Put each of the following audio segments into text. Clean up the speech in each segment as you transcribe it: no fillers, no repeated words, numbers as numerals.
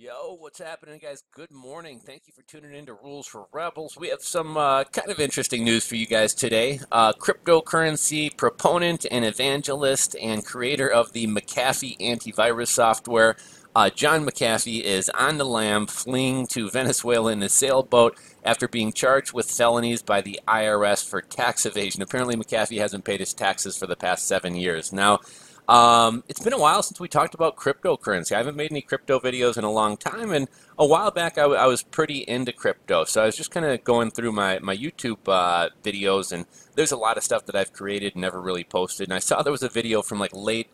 Yo, what's happening, guys? Good morning. Thank you for tuning in to Rules for Rebels. We have some kind of interesting news for you guys today. Cryptocurrency proponent and evangelist and creator of the McAfee antivirus software, John Mcafee, is on the lam fleeing to Venezuela in a sailboat after being charged with felonies by the IRS for tax evasion. Apparently, McAfee hasn't paid his taxes for the past 7 years. Now, it's been a while since we talked about cryptocurrency. I haven't made any crypto videos in a long time, and a while back I was pretty into crypto. So I was just kind of going through my YouTube videos, and there's a lot of stuff that I've created and never really posted. And I saw there was a video from like late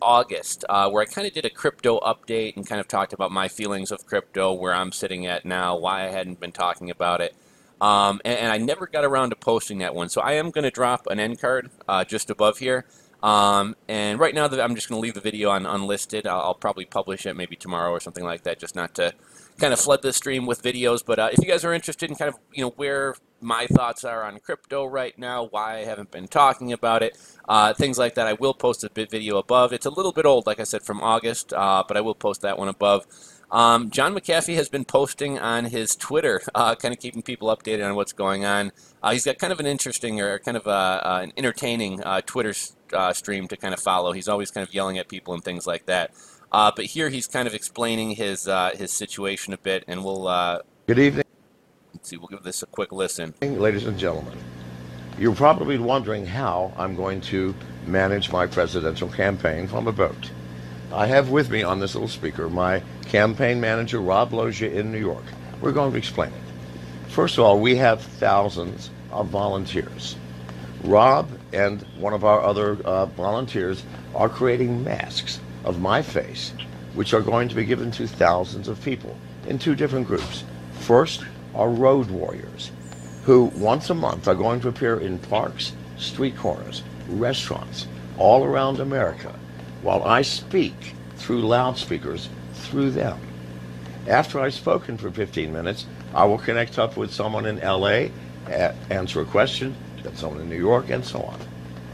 August where I kind of did a crypto update and kind of talked about my feelings of crypto, where I'm sitting at now, why I hadn't been talking about it. And I never got around to posting that one. So I am going to drop an end card just above here. And right now I'm just going to leave the video on unlisted. I'll probably publish it maybe tomorrow or something like that, just not to kind of flood the stream with videos. But if you guys are interested in kind of, where my thoughts are on crypto right now, why I haven't been talking about it, things like that, I will post a video above. It's a little bit old, like I said, from August, but I will post that one above. John Mcafee has been posting on his Twitter, kind of keeping people updated on what's going on. He's got kind of an interesting or kind of an entertaining Twitter stream to kind of follow. He's always kind of yelling at people and things like that. But here he's kind of explaining his situation a bit, and we'll Good evening. Let's see. We'll give this a quick listen. Ladies and gentlemen, you're probably wondering how I'm going to manage my presidential campaign from a boat. I have with me on this little speaker my campaign manager, Rob Logia, in New York. We're going to explain it. First of all, we have thousands of volunteers. Rob and one of our other volunteers are creating masks of my face, which are going to be given to thousands of people in two different groups. First are road warriors, who once a month are going to appear in parks, street corners, restaurants, all around America, while I speak through loudspeakers through them. After I've spoken for 15 minutes, I will connect up with someone in LA, answer a question, then someone in New York, and so on.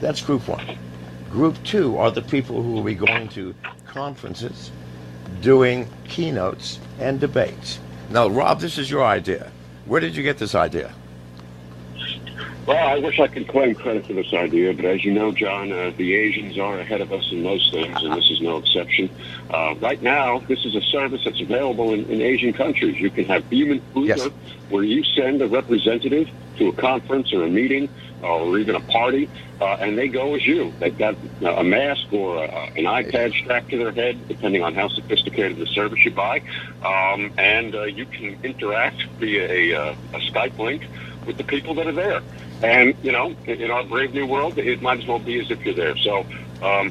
That's group one. Group two are the people who will be going to conferences, doing keynotes and debates. Now, Rob, this is your idea. Where did you get this idea? Well, I wish I could claim credit for this idea, but as you know, John, the Asians are ahead of us in most things, and this is no exception. Right now, this is a service that's available in Asian countries. You can have Beam and Puja, Yes. where you send a representative to a conference or a meeting or even a party, and they go as you. They've got a mask or an iPad strapped to their head, depending on how sophisticated the service you buy, and you can interact via a Skype link with the people that are there. And, in our brave new world, it might as well be as if you're there. So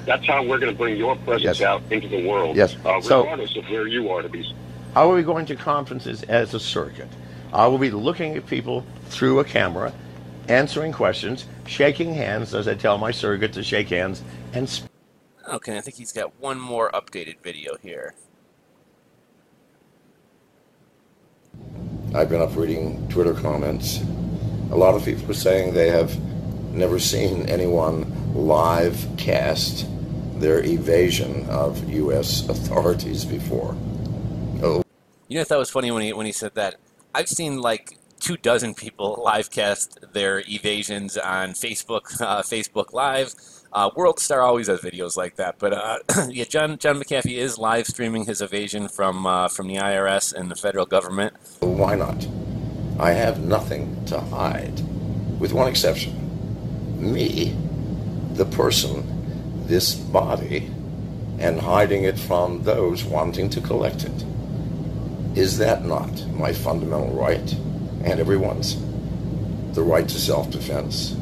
that's how we're going to bring your presence Yes. out into the world, Yes. regardless of where you are to be. I will be going to conferences as a surrogate. I will be looking at people through a camera, answering questions, shaking hands as I tell my surrogate to shake hands, and Okay, I think he's got one more updated video here. I've been up reading Twitter comments. A lot of people are saying they have never seen anyone live cast their evasion of U.S. authorities before. Oh. I thought it was funny when he said that. I've seen like 24 people live cast their evasions on Facebook, Facebook Live. WorldStar always has videos like that. But yeah, John Mcafee is live streaming his evasion from the IRS and the federal government. Why not? I have nothing to hide, with one exception. Me, the person, this body, and hiding it from those wanting to collect it. Is that not my fundamental right, and everyone's, the right to self-defense?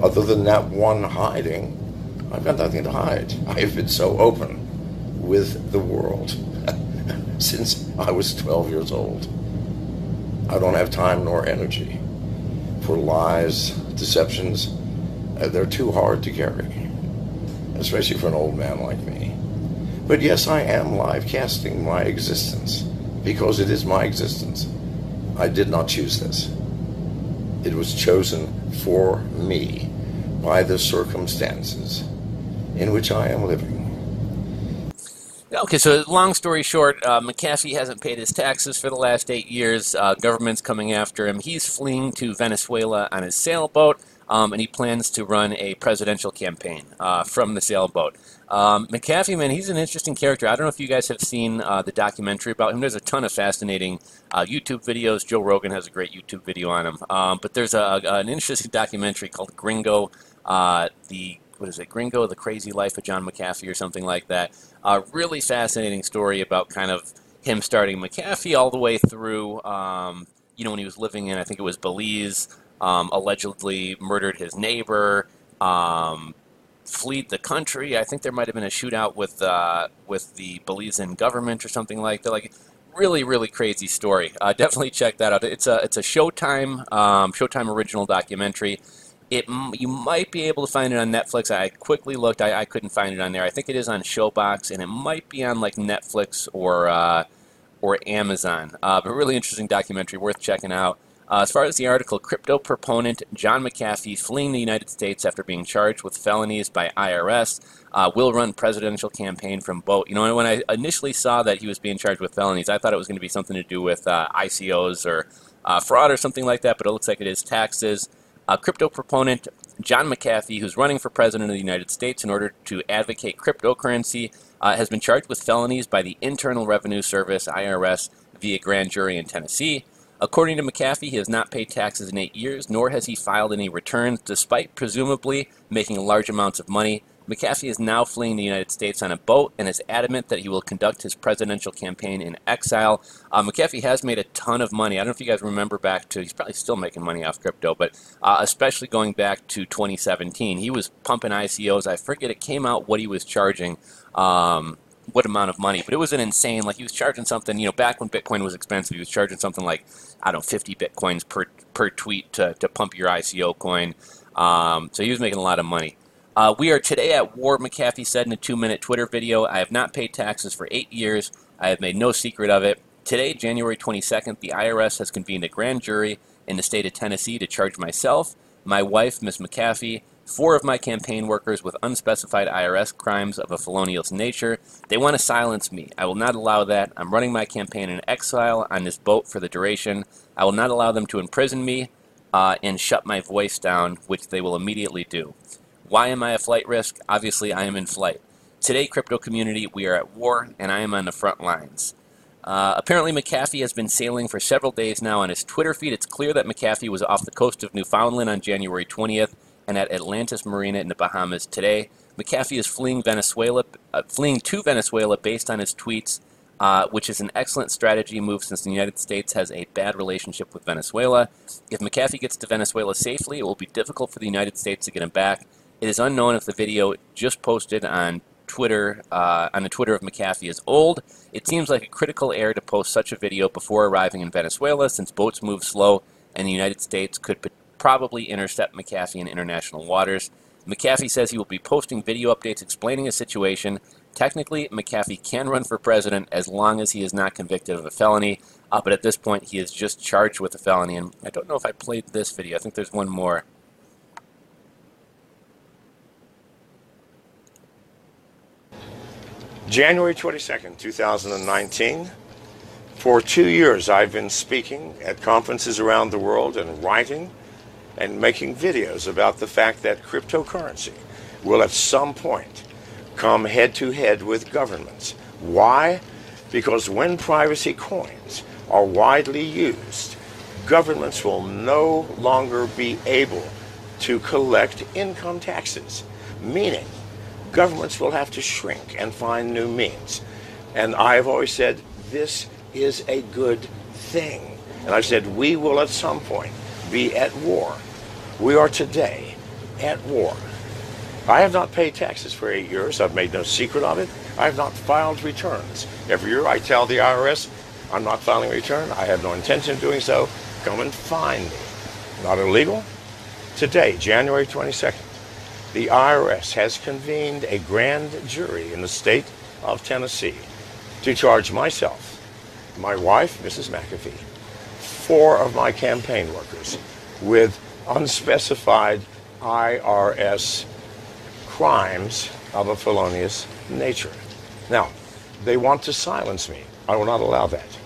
Other than that one hiding, I've got nothing to hide. I have been so open with the world since I was 12 years old. I don't have time nor energy for lies, deceptions. They're too hard to carry, especially for an old man like me. But yes, I am live casting my existence, because it is my existence. I did not choose this. It was chosen for me by the circumstances in which I am living. Okay, so long story short, McAfee hasn't paid his taxes for the last 8 years. Government's coming after him. He's fleeing to Venezuela on his sailboat, and he plans to run a presidential campaign from the sailboat. McAfee, man, he's an interesting character. I don't know if you guys have seen the documentary about him. There's a ton of fascinating YouTube videos. Joe Rogan has a great YouTube video on him. But there's an interesting documentary called Gringo, what is it, Gringo, The Crazy Life of John Mcafee or something like that. A really fascinating story about kind of him starting McAfee all the way through, when he was living in, I think it was Belize, allegedly murdered his neighbor, fled the country. I think there might have been a shootout with the Belizean government or something like that. Like, really, really crazy story. Definitely check that out. It's a Showtime original documentary. You might be able to find it on Netflix. I quickly looked. I couldn't find it on there. I think it is on Showbox, and it might be on like Netflix or Amazon. But really interesting documentary, worth checking out. As far as the article, crypto proponent John Mcafee fleeing the United States after being charged with felonies by IRS will run presidential campaign from boat. You know, when I initially saw that he was being charged with felonies, I thought it was going to be something to do with ICOs or fraud or something like that, but it looks like it is taxes. Crypto proponent John Mcafee, who's running for president of the United States in order to advocate cryptocurrency, has been charged with felonies by the Internal Revenue Service, IRS, via grand jury in Tennessee. According to Mcafee, he has not paid taxes in 8 years, nor has he filed any returns, despite presumably making large amounts of money. Mcafee is now fleeing the United States on a boat and is adamant that he will conduct his presidential campaign in exile. Mcafee has made a ton of money. I don't know if you guys remember back to, he's probably still making money off crypto, but especially going back to 2017. He was pumping ICOs. I forget, it came out what he was charging, what amount of money, but it was an insane, like he was charging something, back when Bitcoin was expensive, he was charging something like, I don't know, 50 Bitcoins per tweet to pump your ICO coin. So he was making a lot of money. We are today at war, Mcafee said in a 2-minute Twitter video. I have not paid taxes for 8 years. I have made no secret of it. Today, January 22nd, the IRS has convened a grand jury in the state of Tennessee to charge myself, my wife, Ms. Mcafee, 4 of my campaign workers with unspecified IRS crimes of a felonious nature. They want to silence me. I will not allow that. I'm running my campaign in exile on this boat for the duration. I will not allow them to imprison me and shut my voice down, which they will immediately do. Why am I a flight risk? Obviously, I am in flight. Today, crypto community, we are at war, and I am on the front lines. Apparently, Mcafee has been sailing for several days now. On his Twitter feed, it's clear that Mcafee was off the coast of Newfoundland on January 20th and at Atlantis Marina in the Bahamas today. Mcafee is fleeing to Venezuela based on his tweets, which is an excellent strategy move since the United States has a bad relationship with Venezuela. If Mcafee gets to Venezuela safely, it will be difficult for the United States to get him back. It is unknown if the video just posted on Twitter, on the Twitter of Mcafee is old. It seems like a critical error to post such a video before arriving in Venezuela, since boats move slow and the United States could probably intercept Mcafee in international waters. Mcafee says he will be posting video updates explaining his situation. Technically, Mcafee can run for president as long as he is not convicted of a felony, but at this point he is just charged with a felony. And I don't know if I played this video. I think there's one more. January 22nd, 2019. For 2 years, I've been speaking at conferences around the world and writing and making videos about the fact that cryptocurrency will at some point come head-to-head with governments. Why? Because when privacy coins are widely used, governments will no longer be able to collect income taxes, meaning governments will have to shrink and find new means. And I've always said this is a good thing. And I've said we will at some point be at war. We are today at war. I have not paid taxes for 8 years. I've made no secret of it. I have not filed returns. Every year I tell the IRS I'm not filing a return. I have no intention of doing so. Come and find me. Not illegal. Today, January 22nd, the IRS has convened a grand jury in the state of Tennessee to charge myself, my wife, Mrs. Mcafee, 4 of my campaign workers with unspecified IRS crimes of a felonious nature. Now, They want to silence me. I will not allow that.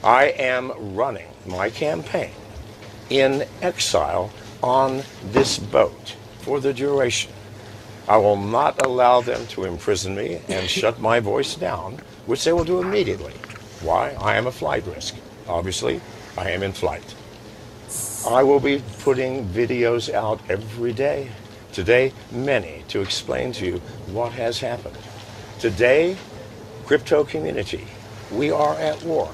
I am running my campaign in exile on this boat for the duration. I will not allow them to imprison me and shut my voice down, which they will do immediately. Why? I am a flight risk. Obviously, I am in flight. I will be putting videos out every day. Today, many, to explain to you what has happened. Today, crypto community, we are at war.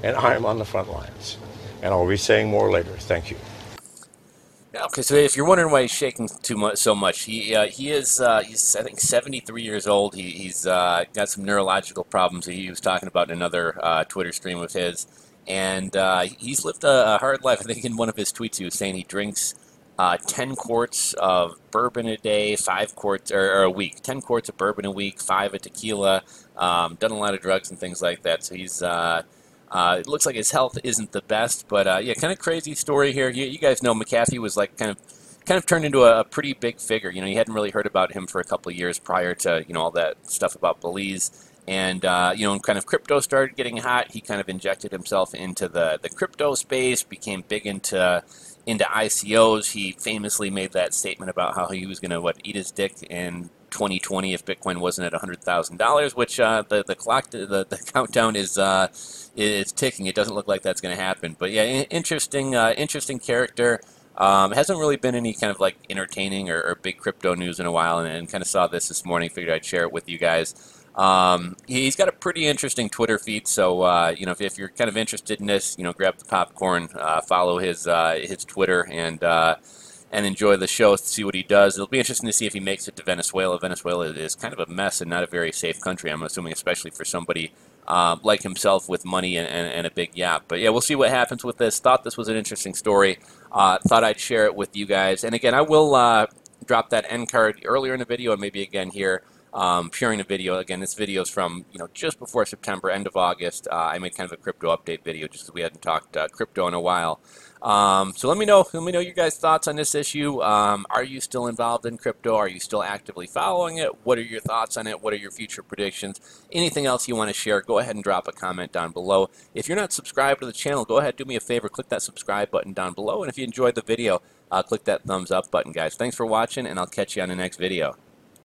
And I am on the front lines. And I'll be saying more later. Thank you. Yeah, okay, so if you're wondering why he's shaking so much, he's I think 73 years old. He's got some neurological problems that he was talking about in another Twitter stream of his, and he's lived a hard life. I think in one of his tweets he was saying he drinks 10 quarts of bourbon a day, 5 quarts or a week, 10 quarts of bourbon a week, 5 of tequila, done a lot of drugs and things like that. So he's it looks like his health isn't the best, but yeah, kind of crazy story here. You guys know Mcafee was like kind of turned into a pretty big figure. You know, you hadn't really heard about him for a couple of years prior to, you know, all that stuff about Belize. And, you know, when kind of crypto started getting hot, he kind of injected himself into the crypto space, became big into ICOs. He famously made that statement about how he was going to, eat his dick in 2020 if Bitcoin wasn't at $100,000, which the clock, the countdown is ticking. It doesn't look like that's going to happen. But yeah, interesting character. Hasn't really been any kind of like entertaining or big crypto news in a while, and kind of saw this morning. Figured I'd share it with you guys. He's got a pretty interesting Twitter feed, so you know, if you're kind of interested in this, you know, grab the popcorn, follow his Twitter, and enjoy the show to see what he does. It'll be interesting to see if he makes it to Venezuela. Venezuela is kind of a mess and not a very safe country, I'm assuming, especially for somebody like himself with money and a big yacht. But yeah, we'll see what happens with this. Thought this was an interesting story. Thought I'd share it with you guys. And again, I will drop that end card earlier in the video and maybe again here. Sharing the video. Again, this video is from, you know, just before September, end of August. I made kind of a crypto update video just because we hadn't talked crypto in a while. So let me know your guys' thoughts on this issue. Are you still involved in crypto? Are you still actively following it? What are your thoughts on it? What are your future predictions? Anything else you want to share, go ahead and drop a comment down below. If you're not subscribed to the channel, go ahead, do me a favor, click that subscribe button down below. And if you enjoyed the video, click that thumbs up button, guys. Thanks for watching, and I'll catch you on the next video.